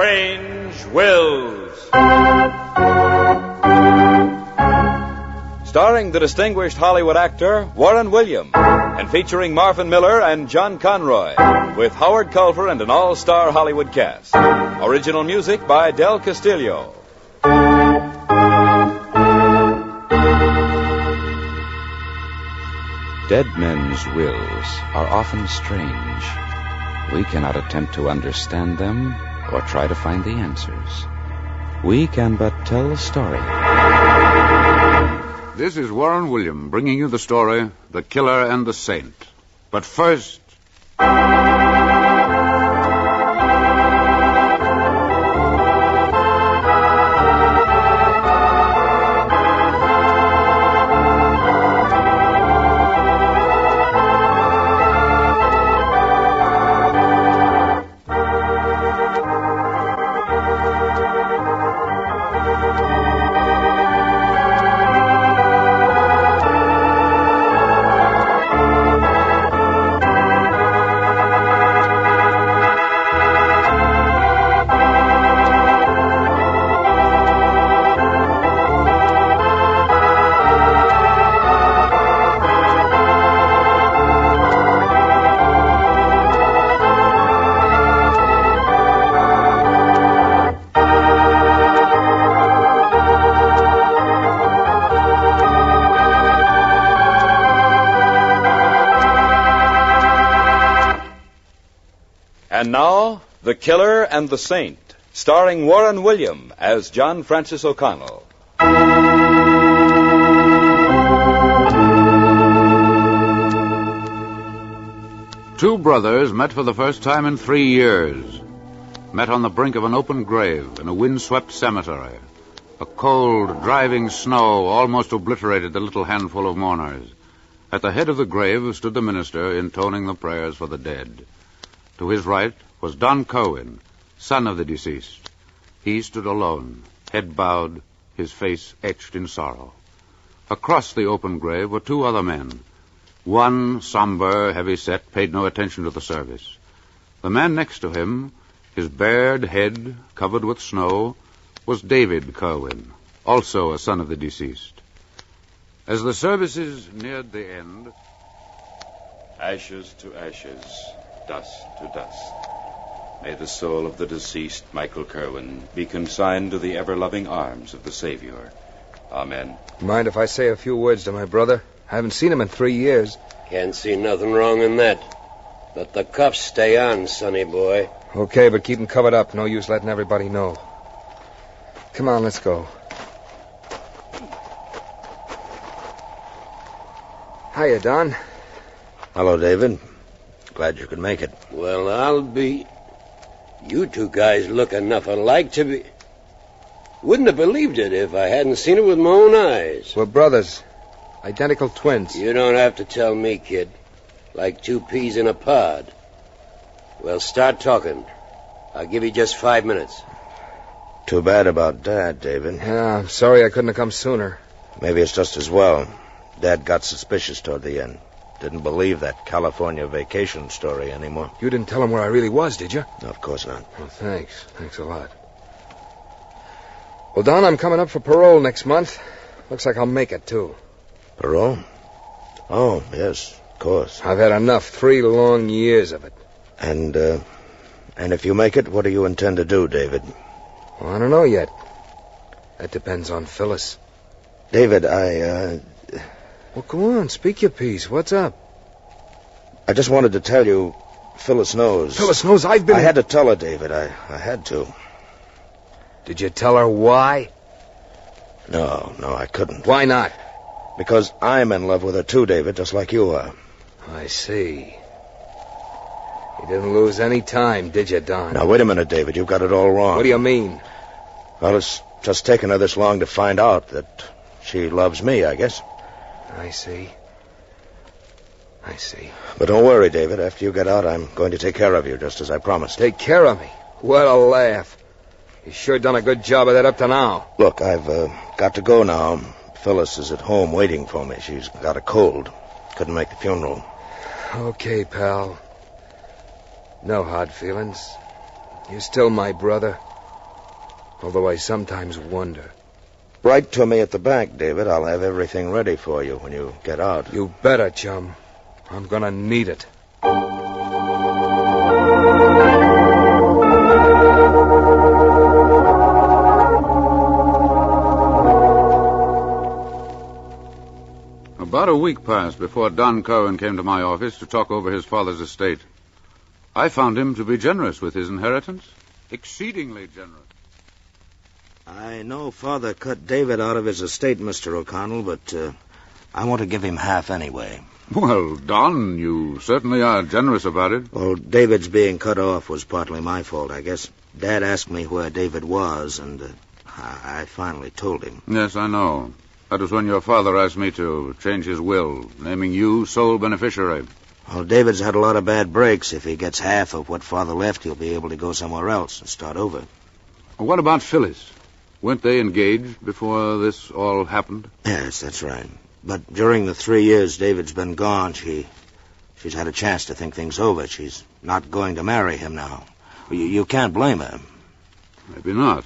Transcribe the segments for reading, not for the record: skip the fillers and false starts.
Strange Wills. Starring the distinguished Hollywood actor Warren William, and featuring Marvin Miller and John Conroy, with Howard Culver and an all-star Hollywood cast. Original music by Del Castillo. Dead men's wills are often strange. We cannot attempt to understand them or try to find the answers. We can but tell the story. This is Warren William bringing you the story, The Killer and the Saint. But first... And now, The Killer and the Saint, starring Warren William as John Francis O'Connell. Two brothers met for the first time in 3 years. Met on the brink of an open grave in a windswept cemetery. A cold, driving snow almost obliterated the little handful of mourners. At the head of the grave stood the minister intoning the prayers for the dead. To his right was Don Kerwin, son of the deceased. He stood alone, head bowed, his face etched in sorrow. Across the open grave were 2 other men. One, somber, heavy-set, paid no attention to the service. The man next to him, his bared head covered with snow, was David Kerwin, also a son of the deceased. As the services neared the end... Ashes to ashes, dust to dust. May the soul of the deceased, Michael Kerwin, be consigned to the ever-loving arms of the Savior. Amen. Mind if I say a few words to my brother? I haven't seen him in 3 years. Can't see nothing wrong in that. Let the cuffs stay on, sonny boy. Okay, but keep him covered up. No use letting everybody know. Come on, let's go. Hiya, Don. Hello, David. Glad you could make it. Well, I'll be... You 2 guys look enough alike to be... Wouldn't have believed it if I hadn't seen it with my own eyes. We're brothers. Identical twins. You don't have to tell me, kid. Like 2 peas in a pod. Well, start talking. I'll give you just 5 minutes. Too bad about Dad, David. Yeah, I'm sorry I couldn't have come sooner. Maybe it's just as well. Dad got suspicious toward the end. Didn't believe that California vacation story anymore. You didn't tell him where I really was, did you? No, of course not. Well, thanks. Thanks a lot. Well, Don, I'm coming up for parole next month. Looks like I'll make it, too. Parole? Oh, yes, of course. I've had enough. 3 long years of it. And if you make it, what do you intend to do, David? Well, I don't know yet. That depends on Phyllis. David, Well, go on. Speak your piece. What's up? I just wanted to tell you, Phyllis knows. Phyllis knows I've been... I had to tell her, David. I had to. Did you tell her why? No, I couldn't. Why not? Because I'm in love with her, too, David, just like you are. I see. You didn't lose any time, did you, Don? Now, wait a minute, David. You've got it all wrong. What do you mean? Well, it's just taken her this long to find out that she loves me, I guess. I see. But don't worry, David. After you get out, I'm going to take care of you, just as I promised. Take care of me? What a laugh. You sure done a good job of that up to now. Look, I've got to go now. Phyllis is at home waiting for me. She's got a cold. Couldn't make the funeral. Okay, pal. No hard feelings. You're still my brother. although I sometimes wonder. Write to me at the bank, David. I'll have everything ready for you when you get out. You better, chum. I'm gonna need it. About a week passed before Don Cohen came to my office to talk over his father's estate. I found him to be generous with his inheritance. Exceedingly generous. I know Father cut David out of his estate, Mr. O'Connell, but I want to give him half anyway. Well, Don, you certainly are generous about it. Well, David's being cut off was partly my fault, I guess. Dad asked me where David was, and I finally told him. Yes, I know. That was when your father asked me to change his will, naming you sole beneficiary. Well, David's had a lot of bad breaks. If he gets half of what Father left, he'll be able to go somewhere else and start over. What about Phyllis? Weren't they engaged before this all happened? Yes, that's right. But during the 3 years David's been gone, she's had a chance to think things over. She's not going to marry him now. You can't blame her. Maybe not.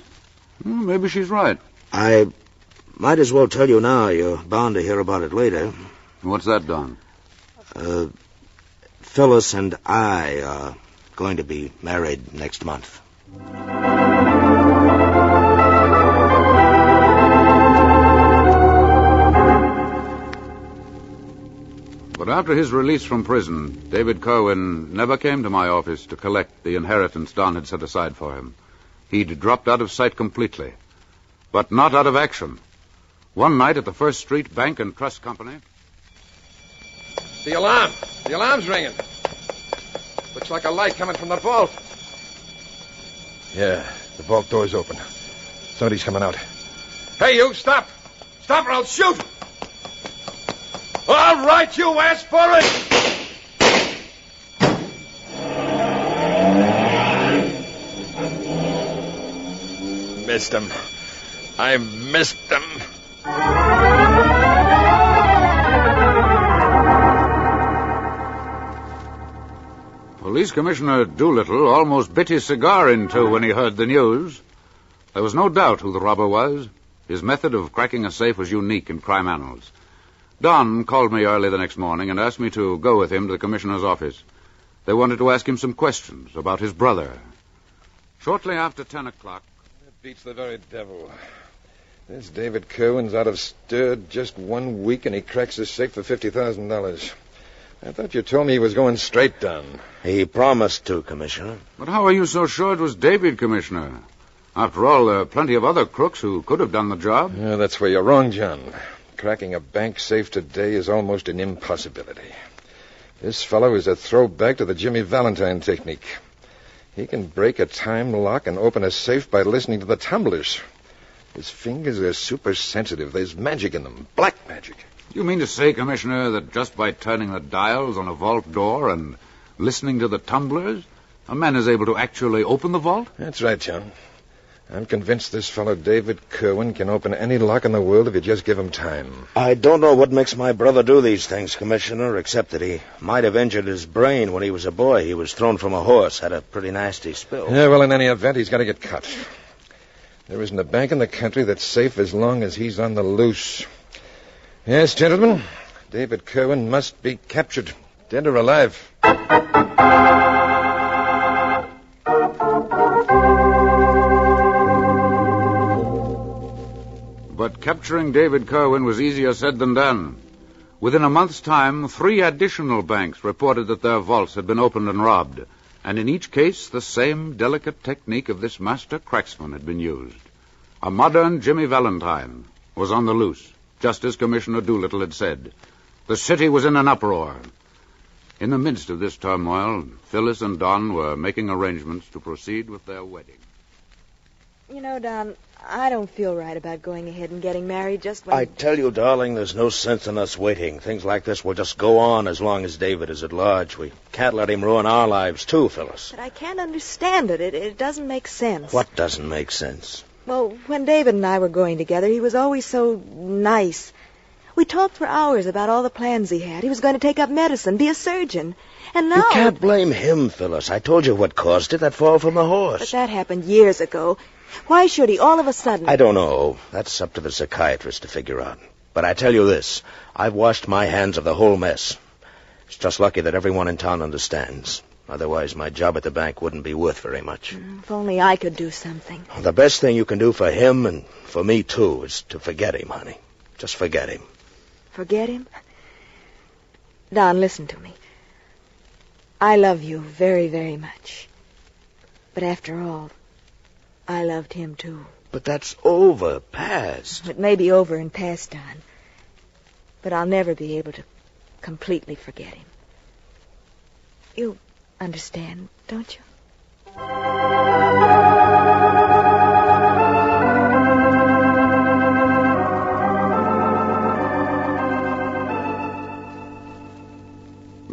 Well, maybe she's right. I might as well tell you now. You're bound to hear about it later. What's that, Don? Phyllis and I are going to be married next month. But after his release from prison, David Cohen never came to my office to collect the inheritance Don had set aside for him. He'd dropped out of sight completely, but not out of action. One night at the First Street Bank and Trust Company... The alarm! The alarm's ringing. Looks like a light coming from the vault. Yeah, the vault door's open. Somebody's coming out. Hey, you, stop! Stop or I'll shoot! All right, you asked for it! Missed him. I missed him. Police Commissioner Doolittle almost bit his cigar in two when he heard the news. There was no doubt who the robber was. His method of cracking a safe was unique in crime annals. Don called me early the next morning and asked me to go with him to the commissioner's office. They wanted to ask him some questions about his brother. Shortly after 10 o'clock... That beats the very devil. This David Kerwin's out of stir just 1 week, and he cracks his safe for $50,000. I thought you told me he was going straight down. He promised to, Commissioner. But how are you so sure it was David, Commissioner? After all, there are plenty of other crooks who could have done the job. Yeah, that's where you're wrong, John. Cracking a bank safe today is almost an impossibility. This fellow is a throwback to the Jimmy Valentine technique. He can break a time lock and open a safe by listening to the tumblers. His fingers are super sensitive. There's magic in them. Black magic. You mean to say, Commissioner, that just by turning the dials on a vault door and listening to the tumblers, a man is able to actually open the vault? That's right, John. I'm convinced this fellow David Kerwin can open any lock in the world if you just give him time. I don't know what makes my brother do these things, Commissioner, except that he might have injured his brain when he was a boy. He was thrown from a horse, had a pretty nasty spill. Yeah, well, in any event, he's got to get cut. There isn't a bank in the country that's safe as long as he's on the loose. Yes, gentlemen, David Kerwin must be captured, dead or alive. But capturing David Kerwin was easier said than done. Within a month's time, 3 additional banks reported that their vaults had been opened and robbed, and in each case the same delicate technique of this master cracksman had been used. A modern Jimmy Valentine was on the loose, just as Commissioner Doolittle had said. The city was in an uproar. In the midst of this turmoil, Phyllis and Don were making arrangements to proceed with their wedding. You know, Don, I don't feel right about going ahead and getting married just when... I tell you, darling, there's no sense in us waiting. Things like this will just go on as long as David is at large. We can't let him ruin our lives, too, Phyllis. But I can't understand it. It doesn't make sense. What doesn't make sense? Well, when David and I were going together, he was always so nice. We talked for hours about all the plans he had. He was going to take up medicine, be a surgeon. And now... You can't blame him, Phyllis. I told you what caused it, that fall from the horse. But that happened years ago. Why should he all of a sudden... I don't know. That's up to the psychiatrist to figure out. But I tell you this, I've washed my hands of the whole mess. It's just lucky that everyone in town understands. Otherwise, my job at the bank wouldn't be worth very much. If only I could do something. The best thing you can do for him, and for me, too, is to forget him, honey. Just forget him. Forget him? Don, listen to me. I love you very, very much. But after all, I loved him, too. But that's over, past. It may be over and past, Don. But I'll never be able to completely forget him. You understand, don't you?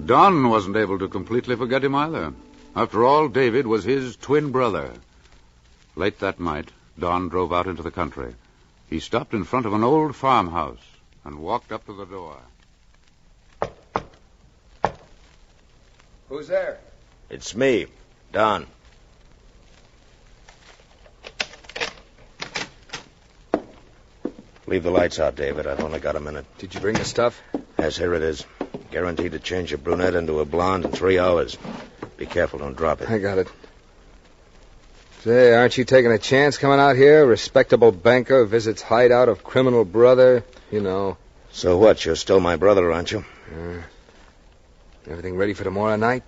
Don wasn't able to completely forget him either. After all, David was his twin brother. Late that night, Don drove out into the country. He stopped in front of an old farmhouse and walked up to the door. Who's there? It's me, Don. Leave the lights out, David. I've only got a minute. Did you bring the stuff? Yes, here it is. Guaranteed to change a brunette into a blonde in 3 hours. Be careful, don't drop it. I got it. Say, aren't you taking a chance coming out here? Respectable banker visits hideout of criminal brother, you know. So what? You're still my brother, aren't you? Everything ready for tomorrow night?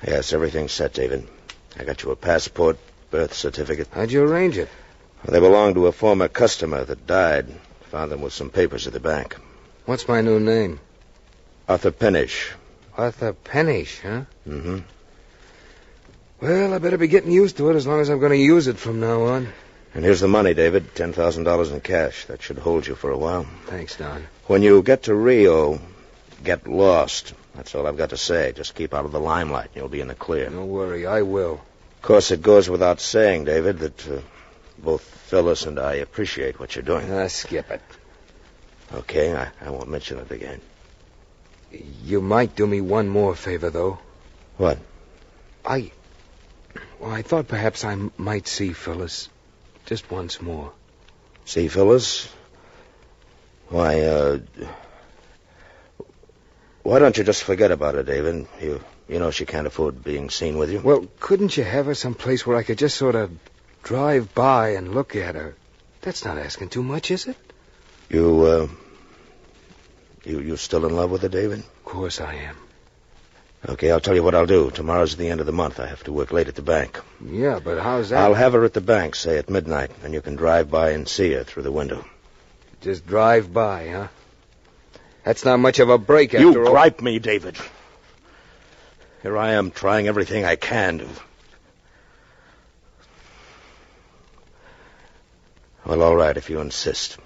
Yes, everything's set, David. I got you a passport, birth certificate. How'd you arrange it? They belonged to a former customer that died. Found them with some papers at the bank. What's my new name? Arthur Pennish. Arthur Pennish, huh? Mm-hmm. Well, I better be getting used to it as long as I'm going to use it from now on. And here's the money, David. $10,000 in cash. That should hold you for a while. Thanks, Don. When you get to Rio, get lost. That's all I've got to say. Just keep out of the limelight and you'll be in the clear. Don't worry, I will. Of course, it goes without saying, David, that both Phyllis and I appreciate what you're doing. Skip it. Okay, I won't mention it again. You might do me one more favor, though. What? I thought perhaps I might see Phyllis. Just once more. See Phyllis? Why don't you just forget about her, David? You know she can't afford being seen with you. Well, couldn't you have her someplace where I could just sort of drive by and look at her? That's not asking too much, is it? You still in love with her, David? Of course I am. Okay, I'll tell you what I'll do. Tomorrow's the end of the month. I have to work late at the bank. Yeah, but how's that? I'll have her at the bank, say at midnight, and you can drive by and see her through the window. Just drive by, huh? That's not much of a break after all. You gripe me, David. Here I am trying everything I can to... Well, all right, if you insist.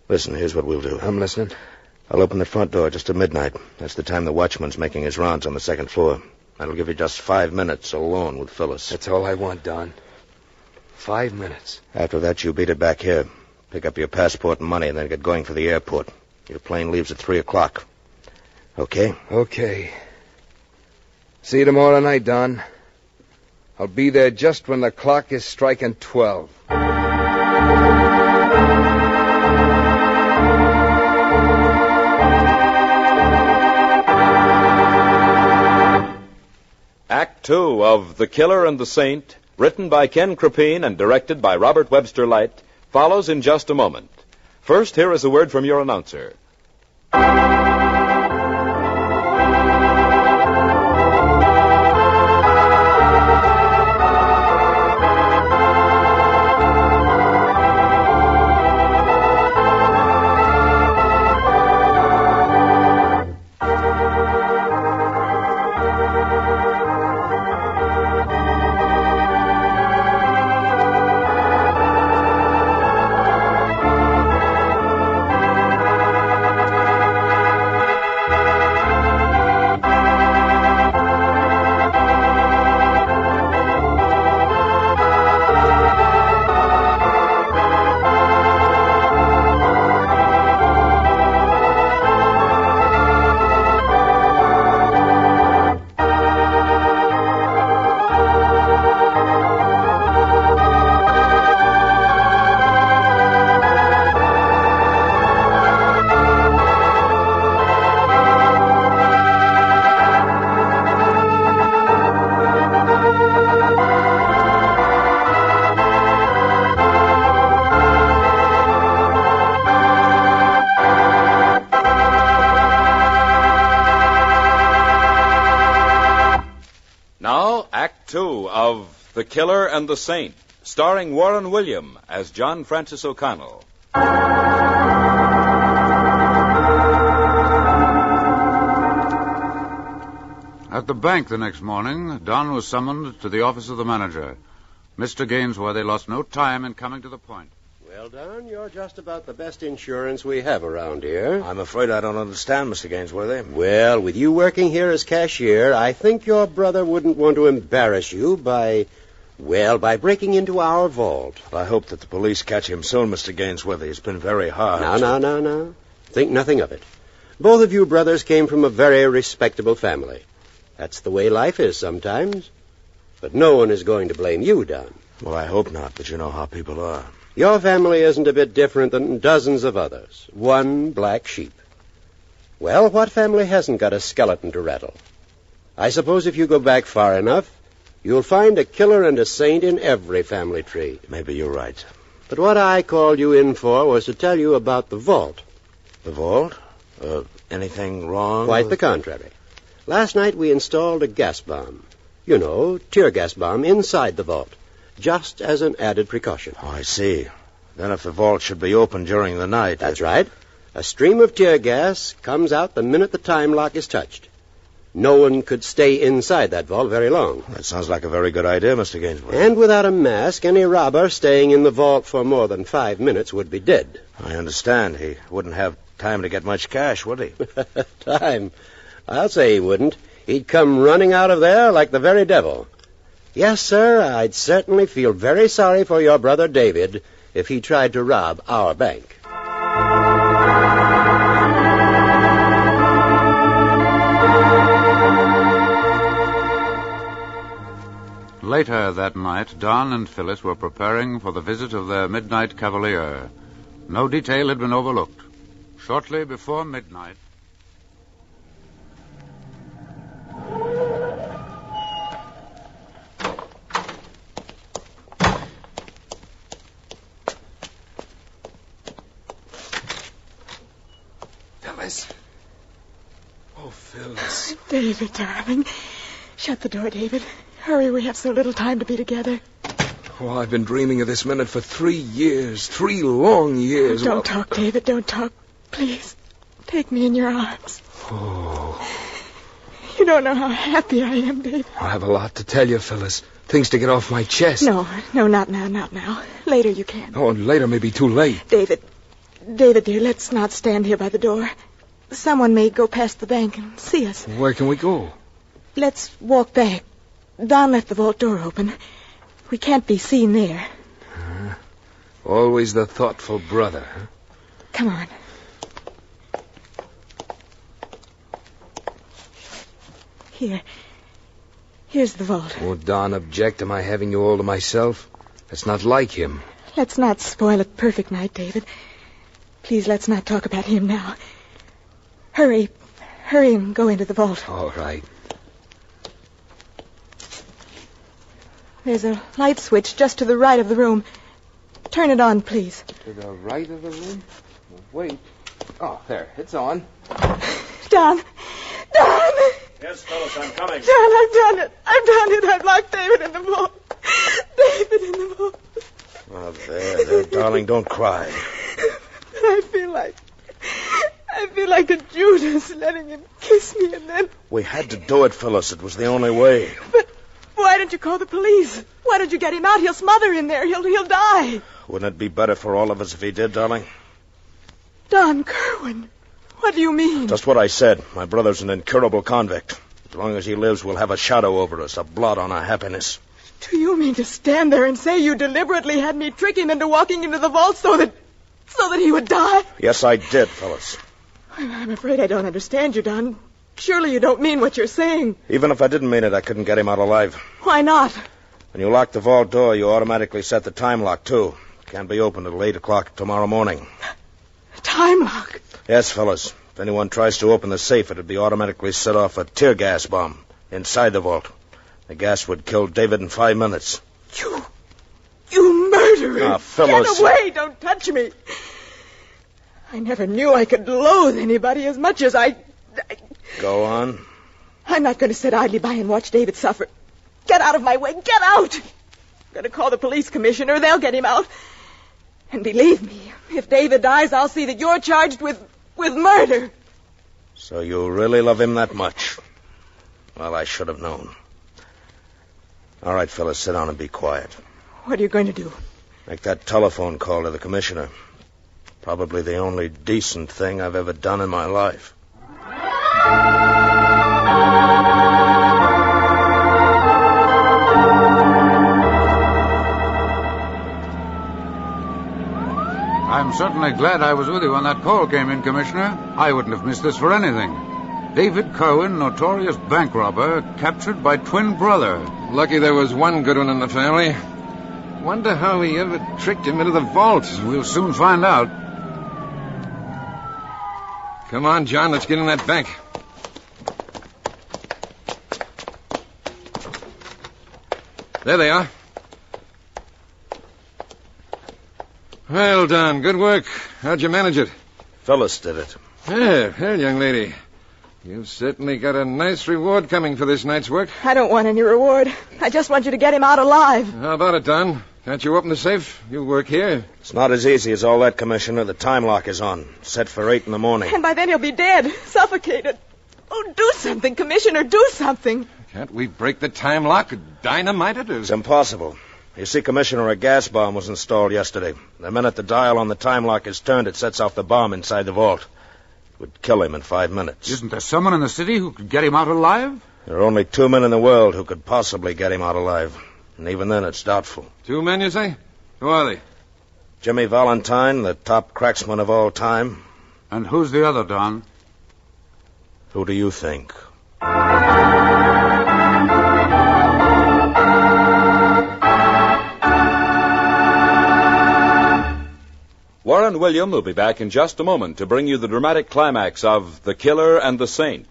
Listen, here's what we'll do. I'm listening. I'll open the front door just at midnight. That's the time the watchman's making his rounds on the second floor. That'll give you just 5 minutes alone with Phyllis. That's all I want, Don. 5 minutes. After that, you beat it back here. Pick up your passport and money, and then get going for the airport. Your plane leaves at 3 o'clock. Okay? Okay. See you tomorrow night, Don. I'll be there just when the clock is striking 12. Act 2 of The Killer and the Saint, written by Ken Krapine and directed by Robert Webster Light, follows in just a moment. First, here is a word from your announcer. The Killer and the Saint, starring Warren William as John Francis O'Connell. At the bank the next morning, Don was summoned to the office of the manager. Mr. Gainsworthy lost no time in coming to the point. Well, Don, you're just about the best insurance we have around here. I'm afraid I don't understand, Mr. Gainsworthy. Well, with you working here as cashier, I think your brother wouldn't want to embarrass you by breaking into our vault. I hope that the police catch him soon, Mr. Gainsworthy. It's been very hard. No. Think nothing of it. Both of you brothers came from a very respectable family. That's the way life is sometimes. But no one is going to blame you, Don. Well, I hope not, but you know how people are. Your family isn't a bit different than dozens of others. One black sheep. Well, what family hasn't got a skeleton to rattle? I suppose if you go back far enough, you'll find a killer and a saint in every family tree. Maybe you're right. But what I called you in for was to tell you about the vault. The vault? Anything wrong? Quite the contrary. Last night we installed a gas bomb. You know, tear gas bomb inside the vault, just as an added precaution. Oh, I see. Then if the vault should be open during the night... That's right. A stream of tear gas comes out the minute the time lock is touched. No one could stay inside that vault very long. That sounds like a very good idea, Mr. Gainsworth. And without a mask, any robber staying in the vault for more than 5 minutes would be dead. I understand. He wouldn't have time to get much cash, would he? Time? I'll say he wouldn't. He'd come running out of there like the very devil. Yes, sir, I'd certainly feel very sorry for your brother David if he tried to rob our bank. Later that night, Don and Phyllis were preparing for the visit of their midnight cavalier. No detail had been overlooked. Shortly before midnight... Oh, Phyllis. David, darling. Shut the door, David. Hurry, we have so little time to be together. Oh, I've been dreaming of this minute for 3 years. 3 long years. Don't talk, David. Don't talk. Please, take me in your arms. Oh. You don't know how happy I am, David. I have a lot to tell you, Phyllis. Things to get off my chest. No, not now. Later you can. Oh, and later may be too late. David, dear, let's not stand here by the door. Someone may go past the bank and see us. Where can we go? Let's walk back. Don left the vault door open. We can't be seen there. Always the thoughtful brother, huh? Come on. Here's the vault. Won't Don object to my having you all to myself? That's not like him. Let's not spoil a perfect night, David. Please, let's not talk about him now. Hurry and go into the vault. All right. There's a light switch just to the right of the room. Turn it on, please. To the right of the room? Wait. Oh, there. It's on. Don! Yes, fellas, I'm coming. Don, I've done it. I've locked David in the vault. David in the vault. Oh, there, darling, don't cry. I feel like a Judas letting him kiss me and then... We had to do it, Phyllis. It was the only way. But why didn't you call the police? Why don't you get him out? He'll smother in there. He'll die. Wouldn't it be better for all of us if he did, darling? Don Kerwin, what do you mean? Just what I said. My brother's an incurable convict. As long as he lives, we'll have a shadow over us, a blot on our happiness. Do you mean to stand there and say you deliberately had me trick him into walking into the vault so that he would die? Yes, I did, Phyllis. I'm afraid I don't understand you, Don. Surely you don't mean what you're saying. Even if I didn't mean it, I couldn't get him out alive. Why not? When you lock the vault door, you automatically set the time lock, too. It can't be opened until 8 o'clock tomorrow morning. Time lock? Yes, Phyllis. If anyone tries to open the safe, it'd be automatically set off a tear gas bomb inside the vault. The gas would kill David in 5 minutes. You murderer! Ah, Phyllis. Get away! Don't touch me! I never knew I could loathe anybody as much as I... Go on. I'm not going to sit idly by and watch David suffer. Get out of my way! Get out! I'm going to call the police commissioner. They'll get him out. And believe me, if David dies, I'll see that you're charged with murder. So you really love him that much? Well, I should have known. All right, Phyllis, sit down and be quiet. What are you going to do? Make that telephone call to the commissioner. Probably the only decent thing I've ever done in my life. I'm certainly glad I was with you when that call came in, Commissioner. I wouldn't have missed this for anything. David Kerwin, notorious bank robber, captured by twin brother. Lucky there was one good one in the family. Wonder how he ever tricked him into the vault. We'll soon find out. Come on, John, let's get in that bank. There they are. Well done. Good work. How'd you manage it? Phyllis did it. Yeah, well, young lady, you've certainly got a nice reward coming for this night's work. I don't want any reward. I just want you to get him out alive. How about it, Don? Can't you open the safe? You work here. It's not as easy as all that, Commissioner. The time lock is on. Set for 8 in the morning. And by then he'll be dead, suffocated. Oh, do something, Commissioner, do something. Can't we break the time lock? Dynamite it? It's impossible. You see, Commissioner, a gas bomb was installed yesterday. The minute the dial on the time lock is turned, it sets off the bomb inside the vault. It would kill him in 5 minutes. Isn't there someone in the city who could get him out alive? There are only 2 men in the world who could possibly get him out alive. And even then, it's doubtful. 2 men, you say? Who are they? Jimmy Valentine, the top cracksman of all time. And who's the other, Don? Who do you think? Warren William will be back in just a moment to bring you the dramatic climax of The Killer and the Saint.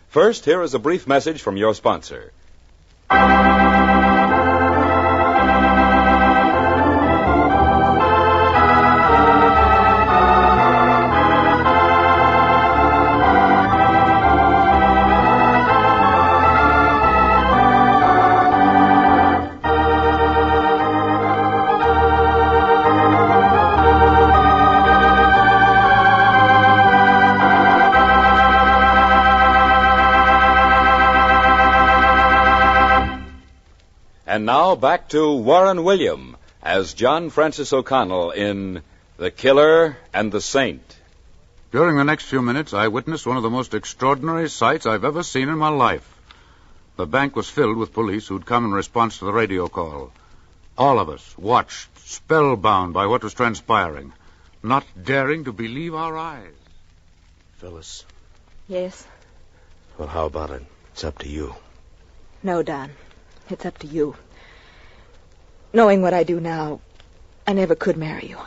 First, here is a brief message from your sponsor. And now back to Warren William as John Francis O'Connell in The Killer and the Saint. During the next few minutes, I witnessed one of the most extraordinary sights I've ever seen in my life. The bank was filled with police who'd come in response to the radio call. All of us watched, spellbound by what was transpiring, not daring to believe our eyes. Phyllis. Yes? Well, how about it? It's up to you. No, Don. It's up to you. Knowing what I do now, I never could marry you.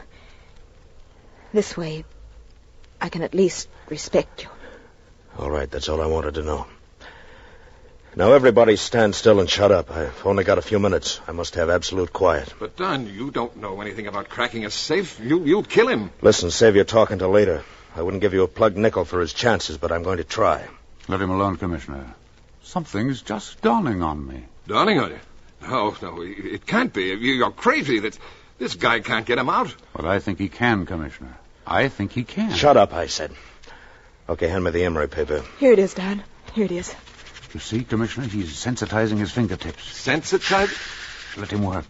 This way, I can at least respect you. All right, that's all I wanted to know. Now, everybody stand still and shut up. I've only got a few minutes. I must have absolute quiet. But, Don, you don't know anything about cracking a safe. You'll kill him. Listen, save your talking till later. I wouldn't give you a plugged nickel for his chances, but I'm going to try. Let him alone, Commissioner. Something's just dawning on me. Dawning on you? No, it can't be. You're crazy. This guy can't get him out. But I think he can, Commissioner. I think he can. Shut up, I said. Okay, hand me the emery paper. Here it is, Don. Here it is. You see, Commissioner, he's sensitizing his fingertips. Sensitized? Let him work.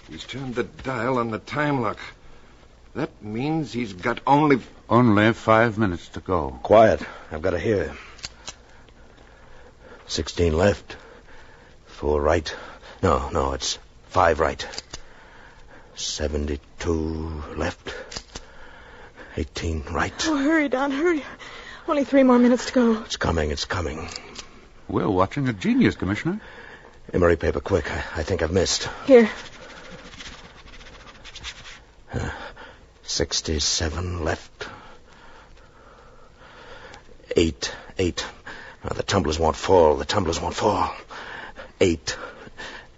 He's turned the dial on the time lock. That means he's got only 5 minutes to go. Quiet. I've got to hear. 16 left. 4 right. No, it's 5 right. 72 left. 18 right. Oh, hurry, Don, hurry. Only 3 more minutes to go. It's coming. We're watching a genius, Commissioner. Emery paper, quick. I think I've missed. Here. 67 left. 8. Now, the tumblers won't fall. 8.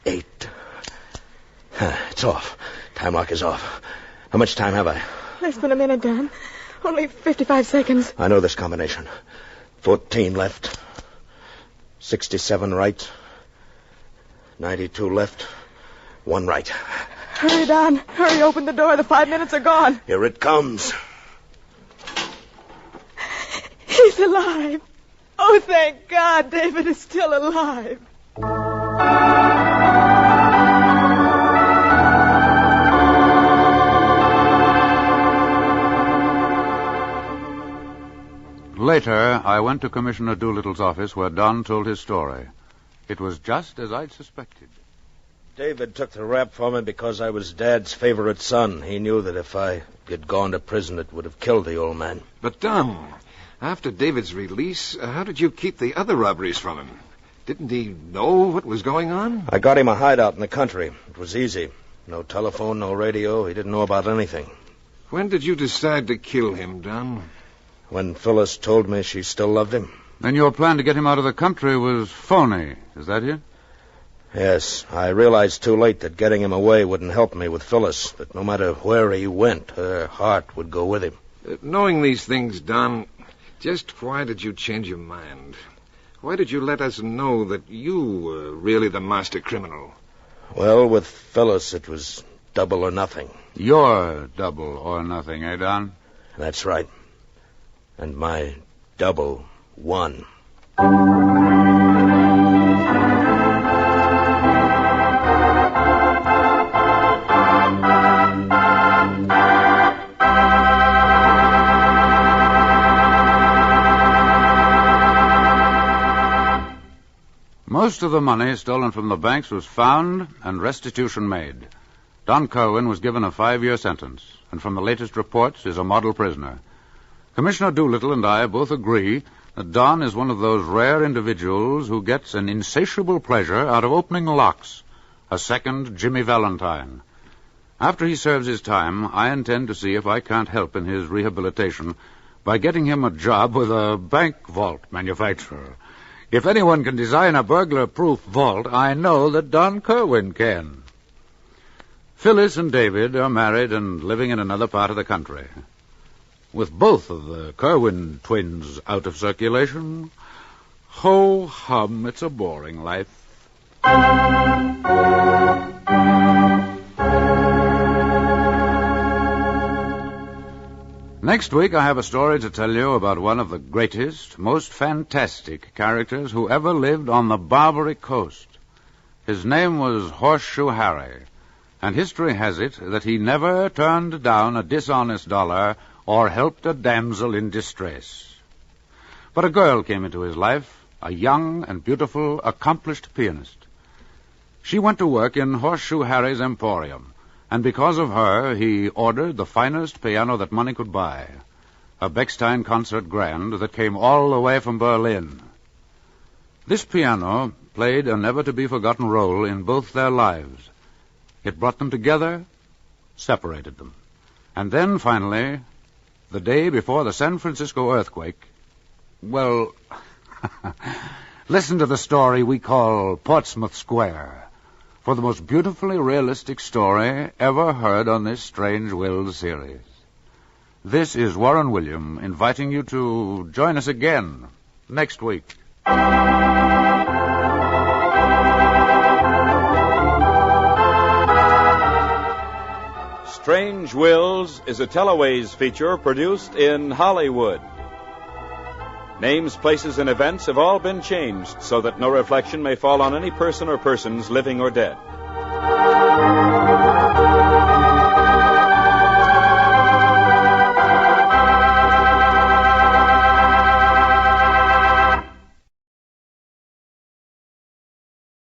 It's off. Time lock is off. How much time have I? Less than a minute, Don. Only 55 seconds. I know this combination. 14 left. 67 right. 92 left. One right. Hurry, Don. Hurry, open the door. The 5 minutes are gone. Here it comes. He's alive. Oh, thank God, David is still alive. Later, I went to Commissioner Doolittle's office where Don told his story. It was just as I'd suspected. David took the rap for me because I was Dad's favorite son. He knew that if I had gone to prison, it would have killed the old man. But, Don, after David's release, how did you keep the other robberies from him? Didn't he know what was going on? I got him a hideout in the country. It was easy. No telephone, no radio. He didn't know about anything. When did you decide to kill him, Don? When Phyllis told me she still loved him. Then your plan to get him out of the country was phony. Is that it? Yes, I realized too late that getting him away wouldn't help me with Phyllis, that no matter where he went, her heart would go with him. Knowing these things, Don, just why did you change your mind? Why did you let us know that you were really the master criminal? Well, with Phyllis, it was double or nothing. Your double or nothing, eh, Don? That's right. And my double won. Most of the money stolen from the banks was found and restitution made. Don Kerwin was given a 5-year sentence, and from the latest reports is a model prisoner. Commissioner Doolittle and I both agree that Don is one of those rare individuals who gets an insatiable pleasure out of opening locks, a second Jimmy Valentine. After he serves his time, I intend to see if I can't help in his rehabilitation by getting him a job with a bank vault manufacturer. If anyone can design a burglar-proof vault, I know that Don Kerwin can. Phyllis and David are married and living in another part of the country. With both of the Kerwin twins out of circulation, ho-hum, it's a boring life. Next week, I have a story to tell you about one of the greatest, most fantastic characters who ever lived on the Barbary Coast. His name was Horseshoe Harry, and history has it that he never turned down a dishonest dollar or helped a damsel in distress. But a girl came into his life, a young and beautiful, accomplished pianist. She went to work in Horseshoe Harry's emporium, and because of her, he ordered the finest piano that money could buy, a Bechstein Concert Grand that came all the way from Berlin. This piano played a never-to-be-forgotten role in both their lives. It brought them together, separated them. And then, finally, the day before the San Francisco earthquake, well, listen to the story we call Portsmouth Square, for the most beautifully realistic story ever heard on this Strange Wills series. This is Warren William inviting you to join us again next week. Strange Wills is a Teleways feature produced in Hollywood. Names, places, and events have all been changed so that no reflection may fall on any person or persons living or dead.